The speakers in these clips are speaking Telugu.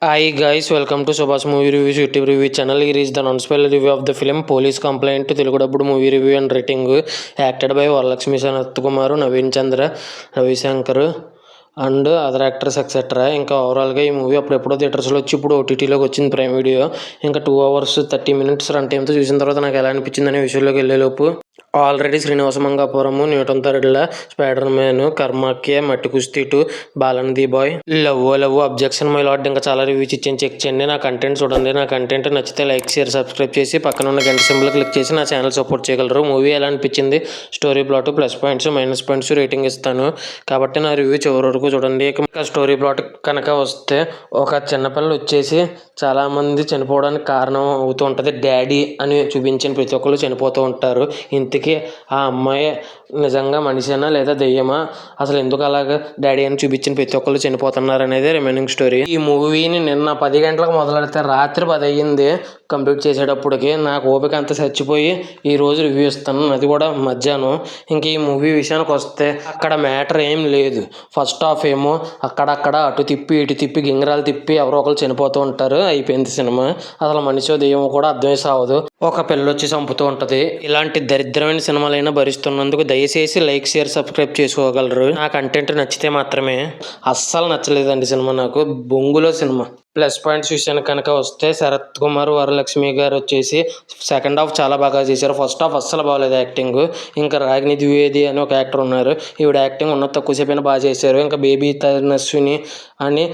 Hi guys, welcome to Subhash Movie Reviews YouTube review channel. Here is the non-spoiler review of the film Police Complaint Telugu dubbed movie review and rating. Acted by Varalakshmi Sanath Naveen Chandra, Ravi Shankar and other actors etcetera. ఇంకా ఓవరాల్గా ఈ మూవీ అప్పుడెప్పుడో థియేటర్స్లో వచ్చి ఇప్పుడు ఓటీటీలోకి వచ్చింది ప్రైమ్ వీడియో. ఇంకా 2 hours 30 minutes రన్ టైంతో చూసిన తర్వాత నాకు ఎలా అనిపించింది అనే విషయంలోకి వెళ్ళేలోపు already Srinivasa Mangapuram, Newton Third Law, Spider Man, కర్మాక్య, Matti Kusthi 2, Balan The Boy, Love Objection My Lord ఇంకా చాలా రివ్యూస్ ఇచ్చాను. చెక్ చేయండి. నా కంటెంట్ చూడండి. నా కంటెంట్ నచ్చితే లైక్, షేర్, సబ్స్క్రైబ్ చేసి పక్కన ఉన్న గంట సింబల్ క్లిక్ చేసి నా ఛానల్ సపోర్ట్ చేయగలరు. మూవీ ఎలా అనిపించింది, story plot, plus points, minus points rating ఇస్తాను. కాబట్టి నా రివ్యూ చివరి వరకు చూడండి. ఇక స్టోరీ ప్లాట్ కనుక వస్తే, ఒక చిన్నపిల్ల వచ్చేసి చాలామంది చనిపోవడానికి కారణం అవుతూ ఉంటుంది. డాడీ అని చూపించిన ప్రతి ఒక్కరు చనిపోతూ ఉంటారు. ఇంతకీ ఆ అమ్మాయి నిజంగా మనిషేనా లేదా దెయ్యమా, అసలు ఎందుకు అలాగా డాడీ అని చూపించిన ప్రతి ఒక్కరు చనిపోతున్నారు అనేది రిమైనింగ్ స్టోరీ. ఈ మూవీని నిన్న 10 గంటలకు మొదలెడితే రాత్రి 10 అయ్యింది కంప్లీట్ చేసేటప్పటికి. నాకు ఓపిక అంతా చచ్చిపోయి ఈరోజు రివ్యూ ఇస్తాను, అది కూడా మధ్యాహ్నం. ఇంక ఈ మూవీ విషయానికి వస్తే అక్కడ మ్యాటర్ ఏం లేదు. ఫస్ట్ హాఫ్ ఏమో అక్కడక్కడ అటు తిప్పి ఇటు తిప్పి గింగరాలు తిప్పి ఎవరో ఒకరు చనిపోతూ ఉంటారు. అయిపోయింది సినిమా. అసలు మనిషో దెయ్యమో కూడా అర్థమే సావదు. ఒక పిల్ల వచ్చి చంపుతూ ఉంటుంది. ఇలాంటి దరిద్రమైన సినిమాలైనా భరిస్తున్నందుకు దయచేసి లైక్, షేర్, సబ్స్క్రైబ్ చేసుకోగలరు. నా కంటెంట్ నచ్చితే మాత్రమే. అస్సలు నచ్చలేదండి సినిమా నాకు. బొంగులో సినిమా. ప్లస్ పాయింట్స్ విషయానికి కనుక వస్తే, శరత్ కుమార్, వరలక్ష్మి గారు వచ్చేసి సెకండ్ హాఫ్ చాలా బాగా చేశారు. ఫస్ట్ హాఫ్ అస్సలు బాగలేదు యాక్టింగ్. ఇంకా రాగిణి ద్వివేది అని ఒక యాక్టర్ ఉన్నారు. ఈవిడ యాక్టింగ్ ఉన్న తక్కువసేపు బాగా చేశారు. ఇంకా బేబీ తనస్విని అని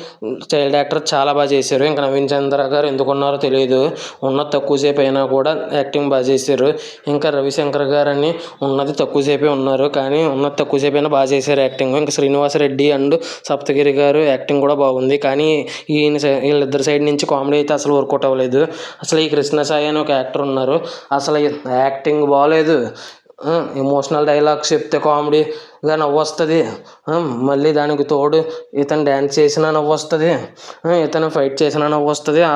చైల్డ్ యాక్టర్ చాలా బాగా చేశారు. ఇంకా నవీన్ చంద్ర గారు ఎందుకున్నారో తెలియదు, ఉన్న తక్కువసేపు అయినా కూడా యాక్టింగ్ బాగా చేశారు. ఇంకా రవిశంకర్ గారు అని ఉన్నది తక్కువసేపే ఉన్నారు, కానీ ఉన్నది తక్కువసేపు అయినా బాగా చేశారు యాక్టింగ్. ఇంకా శ్రీనివాస రెడ్డి అండ్ సప్తగిరి గారు యాక్టింగ్ కూడా బాగుంది. కానీ వీళ్ళిద్దరి సైడ్ నుంచి కామెడీ అయితే అసలు వర్కౌట్ అవ్వలేదు. అసలు ఈ కృష్ణసాయి అని ఒక యాక్టర్ ఉన్నారు, అసలు యాక్టింగ్ బాగలేదు. ఎమోషనల్ డైలాగ్స్ చెప్తే కామెడీగా నవ్వు వస్తుంది. మళ్ళీ దానికి తోడు ఇతను డ్యాన్స్ చేసినా నవ్వు వస్తుంది, ఇతను ఫైట్ చేసినా నవ్వు వస్తుంది. ఆ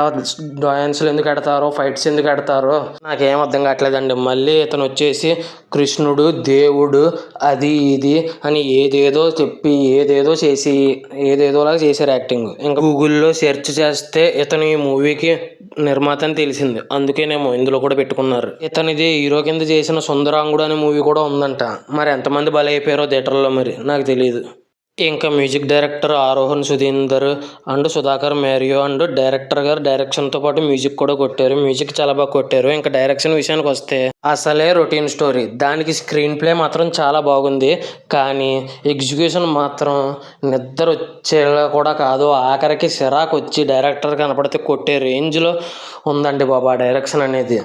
డాన్సులు ఎందుకు ఎడతారో, ఫైట్స్ ఎందుకు ఎడతారో నాకేం అర్థం కావట్లేదండి. మళ్ళీ ఇతను వచ్చేసి కృష్ణుడు, దేవుడు, అది ఇది అని ఏదేదో చెప్పి ఏదేదో చేసి ఏదేదోలాగా చేశారు యాక్టింగ్. ఇంకా గూగుల్లో సెర్చ్ చేస్తే ఇతను ఈ మూవీకి నిర్మాత అని తెలిసింది. అందుకేనేమో ఇందులో కూడా పెట్టుకున్నారు. ఇతనిది హీరో కింద చేసిన సుందరాంగుడు అనే మూవీ కూడా ఉందంట. మరి ఎంతమంది బలైపోయారో థియేటర్లో మరి నాకు తెలియదు. ఇంకా music director Arohan Sudhinder and Sudhakar Mario and director గారు డైరెక్షన్తో పాటు మ్యూజిక్ కూడా కొట్టారు. మ్యూజిక్ చాలా బాగా కొట్టారు. ఇంకా డైరెక్షన్ విషయానికి వస్తే అసలే రొటీన్ స్టోరీ, దానికి స్క్రీన్ ప్లే మాత్రం చాలా బాగుంది. కానీ ఎగ్జిక్యూషన్ మాత్రం నిద్ర వచ్చేలా కూడా కాదు. ఆఖరికి సిరాకు వచ్చి డైరెక్టర్ కనపడితే కొట్టే రేంజ్లో ఉందండి బాబా డైరెక్షన్ అనేది.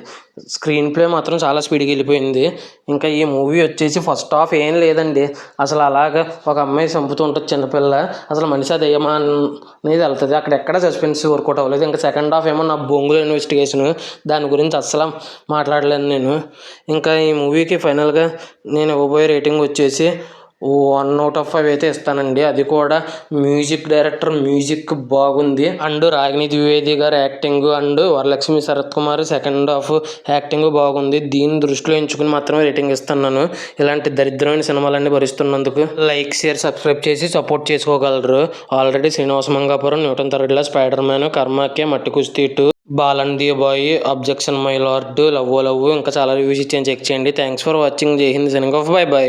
స్క్రీన్ ప్లే మాత్రం చాలా స్పీడ్గా వెళ్ళిపోయింది. ఇంకా ఈ మూవీ వచ్చేసి ఫస్ట్ హాఫ్ ఏం లేదండి. అసలు అలాగా ఒక అమ్మాయి చంపుతూ ఉంటుంది చిన్నపిల్ల, అసలు మనిషి దయ్యమా అనేది వెళ్తుంది. అక్కడ ఎక్కడ సస్పెన్స్ వర్కౌట్ అవ్వలేదు. ఇంకా సెకండ్ హాఫ్ ఏమో నా బొంగులో ఇన్వెస్టిగేషన్, దాని గురించి అస్సలు మాట్లాడలేను నేను. ఇంకా ఈ మూవీకి ఫైనల్గా నేను ఇవ్వబోయే రేటింగ్ వచ్చేసి 1/5 అయితే ఇస్తానండి. అది కూడా మ్యూజిక్ డైరెక్టర్ మ్యూజిక్ బాగుంది, అండ్ రాగిణి ద్వివేది గారు acting and Varalakshmi Sarath Kumar second half acting బాగుంది. దీన్ని దృష్టిలో ఎంచుకుని మాత్రమే రేటింగ్ ఇస్తున్నాను. ఇలాంటి దరిద్రమైన సినిమాలన్నీ భరిస్తున్నందుకు లైక్, షేర్, సబ్స్క్రైబ్ చేసి సపోర్ట్ చేసుకోగలరు. Already Srinivasa Mangapuram, Newton Third Law, Spider Man, కర్మాక్య, Matti Kusthi 2, Balan The Boy, Objection My Lord, Love ఇంకా చాలా రివ్యూస్ ఇచ్చాను. చెక్ చేయండి. Thanks for watching. Jai Hind, signing off, bye by.